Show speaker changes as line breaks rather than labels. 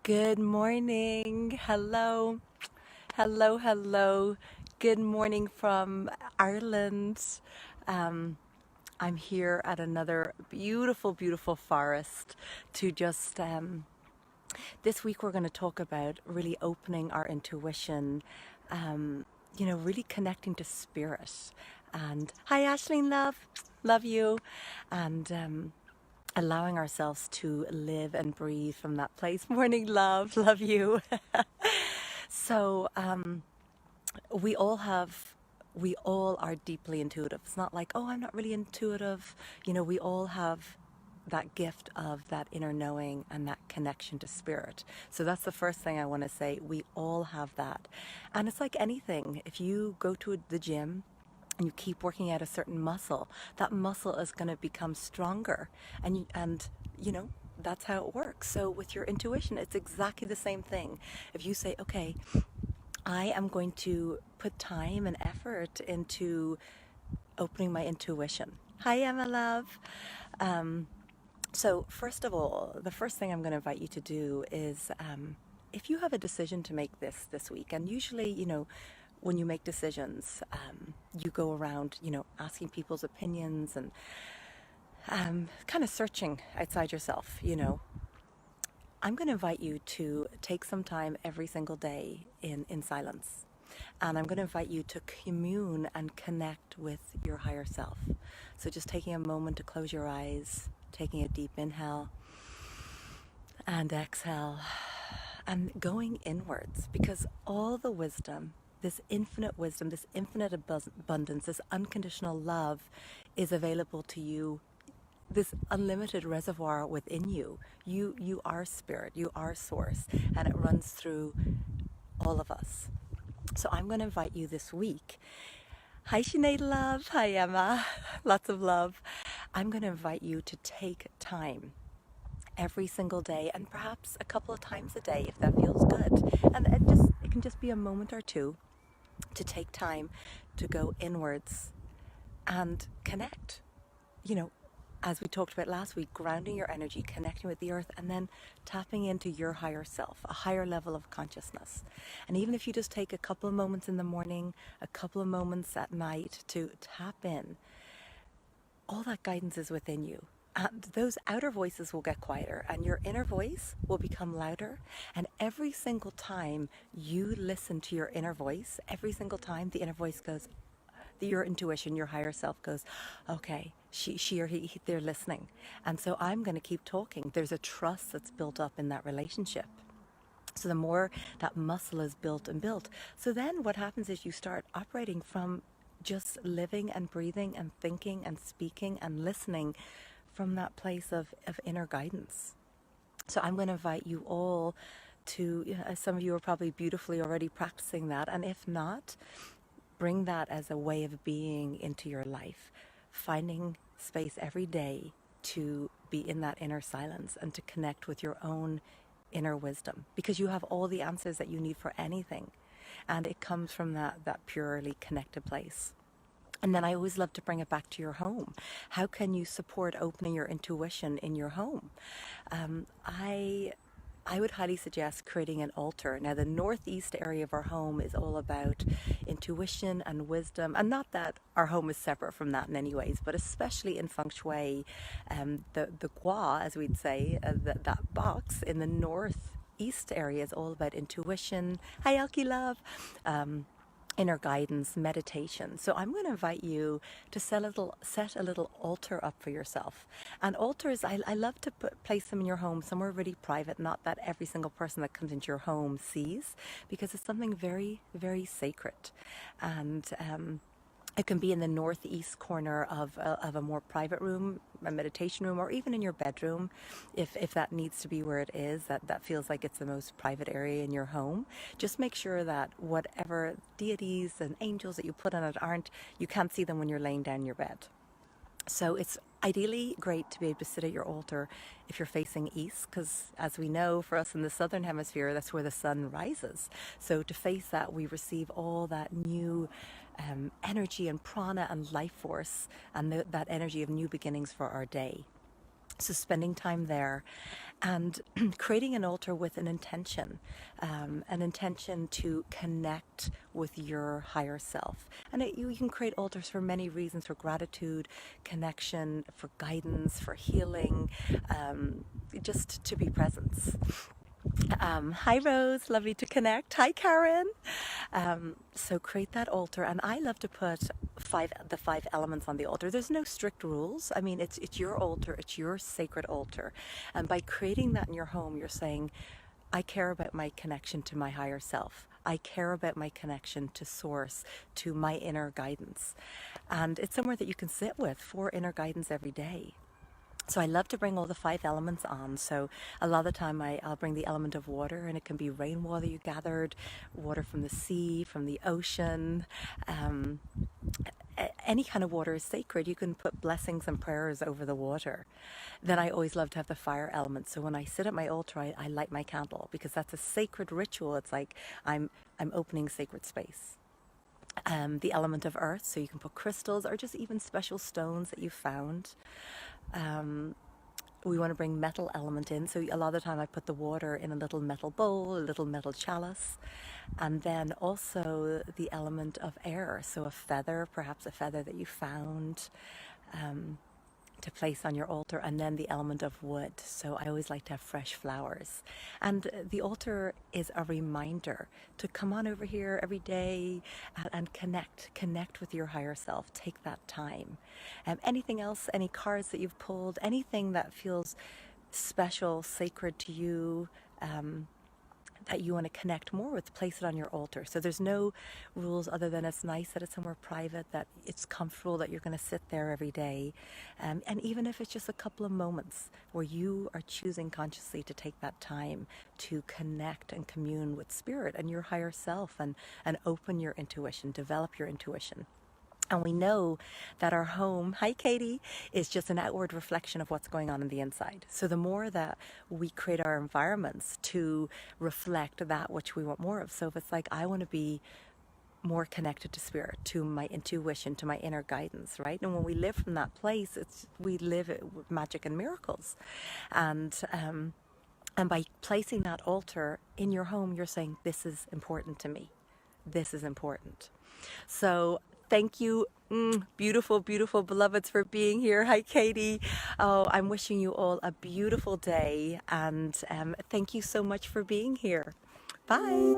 Good morning. Hello. Hello, hello. Good morning from Ireland. Um, I'm here at another beautiful, beautiful forest to just. This week, we're going to talk about really opening our intuition, really connecting to spirit. And hi, Ashleen, love you. And allowing ourselves to live and breathe from that place. Morning, love you. So we all have, we all are deeply intuitive. It's not like, oh, I'm not really intuitive. We all have that gift of that inner knowing and that connection to spirit. So that's the first thing I want to say. We all have that. And it's like anything. If you go to the gym and you keep working at a certain muscle, that muscle is going to become stronger. And that's how it works. So with your intuition, it's exactly the same thing. If you say, okay, I am going to put time and effort into opening my intuition. Hi, Emma, love. So first of all, the first thing I'm going to invite you to do is, if you have a decision to make this week, and usually, when you make decisions, you go around, asking people's opinions and kind of searching outside yourself. I'm going to invite you to take some time every single day in silence. And I'm going to invite you to commune and connect with your higher self. So just taking a moment to close your eyes, taking a deep inhale and exhale, and going inwards, because all the wisdom, this infinite abundance, this unconditional love is available to you, this unlimited reservoir within you. You are spirit, you are source, and it runs through all of us. So I'm going to invite you this week. Hi, Sinead, love. Hi, Emma. Lots of love. I'm going to invite you to take time every single day, and perhaps a couple of times a day if that feels good. And it can just be a moment or two to take time to go inwards and connect. You know, as we talked about last week, grounding your energy, connecting with the earth, and then tapping into your higher self, a higher level of consciousness. And even if you just take a couple of moments in the morning, a couple of moments at night to tap in, all that guidance is within you. And those outer voices will get quieter and your inner voice will become louder. And every single time you listen to your inner voice, every single time the inner voice goes, your intuition, your higher self goes, okay, she or he, they're listening. And so I'm going to keep talking. There's a trust that's built up in that relationship. So the more that muscle is built and built, so then what happens is you start operating from just living and breathing and thinking and speaking and listening from that place of inner guidance. So I'm going to invite you all to, some of you are probably beautifully already practicing that. And if not, bring that as a way of being into your life, finding space every day to be in that inner silence and to connect with your own inner wisdom, because you have all the answers that you need for anything, and it comes from that purely connected place. And then I always love to bring it back to your home. How can you support opening your intuition in your home? I would highly suggest creating an altar. Now, the northeast area of our home is all about intuition and wisdom, and not that our home is separate from that in any ways, but especially in feng shui, the gua, as we'd say, that box in the northeast area is all about intuition. Hi, Elkie, love. Inner guidance, meditation. So I'm going to invite you to set a little altar up for yourself. And altars, I love to place them in your home somewhere really private, not that every single person that comes into your home sees, because it's something very, very sacred. And it can be in the northeast corner of a more private room, a meditation room, or even in your bedroom, if that needs to be where it is, that feels like it's the most private area in your home. Just make sure that whatever deities and angels that you put on it you can't see them when you're laying down in your bed. So it's ideally great to be able to sit at your altar if you're facing east, because as we know, for us in the southern hemisphere, that's where the sun rises. So to face that, we receive all that new energy and prana and life force, and that energy of new beginnings for our day. So spending time there, And creating an altar with an intention to connect with your higher self. And you can create altars for many reasons: for gratitude, connection, for guidance, for healing, just to be presence. Hi, Rose. Lovely to connect. Hi, Karen. So create that altar, and I love to put the five elements on the altar. There's no strict rules. I mean, it's your altar. It's your sacred altar, and by creating that in your home, you're saying, I care about my connection to my higher self. I care about my connection to source, to my inner guidance, and it's somewhere that you can sit with for inner guidance every day. So I love to bring all the five elements on. So a lot of the time I'll bring the element of water, and it can be rainwater you gathered, water from the sea, from the ocean. Um, any kind of water is sacred. You can put blessings and prayers over the water. Then I always love to have the fire element. So when I sit at my altar, I light my candle, because that's a sacred ritual. It's like I'm opening sacred space. The element of earth, so you can put crystals or just even special stones that you found. Um, we want to bring metal element in, so a lot of the time I put the water in a little metal bowl, a little metal chalice. And then also the element of air, so a feather, perhaps a feather that you found, um, to place on your altar. And then the element of wood, so I always like to have fresh flowers. And the altar is a reminder to come on over here every day and connect with your higher self. Take that time. Anything else, any cards that you've pulled, anything that feels special, sacred to you, that you want to connect more with, place it on your altar. So there's no rules other than it's nice that it's somewhere private, that it's comfortable, that you're going to sit there every day. And even if it's just a couple of moments where you are choosing consciously to take that time to connect and commune with spirit and your higher self, and open your intuition, develop your intuition. And we know that our home, hi Katie, is just an outward reflection of what's going on in the inside. So the more that we create our environments to reflect that which we want more of. So if it's like, I want to be more connected to spirit, to my intuition, to my inner guidance, right? And when we live from that place, we live it with magic and miracles. And by placing that altar in your home, you're saying, this is important to me. This is important. So thank you, beautiful, beautiful beloveds, for being here. Hi, Katie. Oh, I'm wishing you all a beautiful day, and thank you so much for being here. Bye.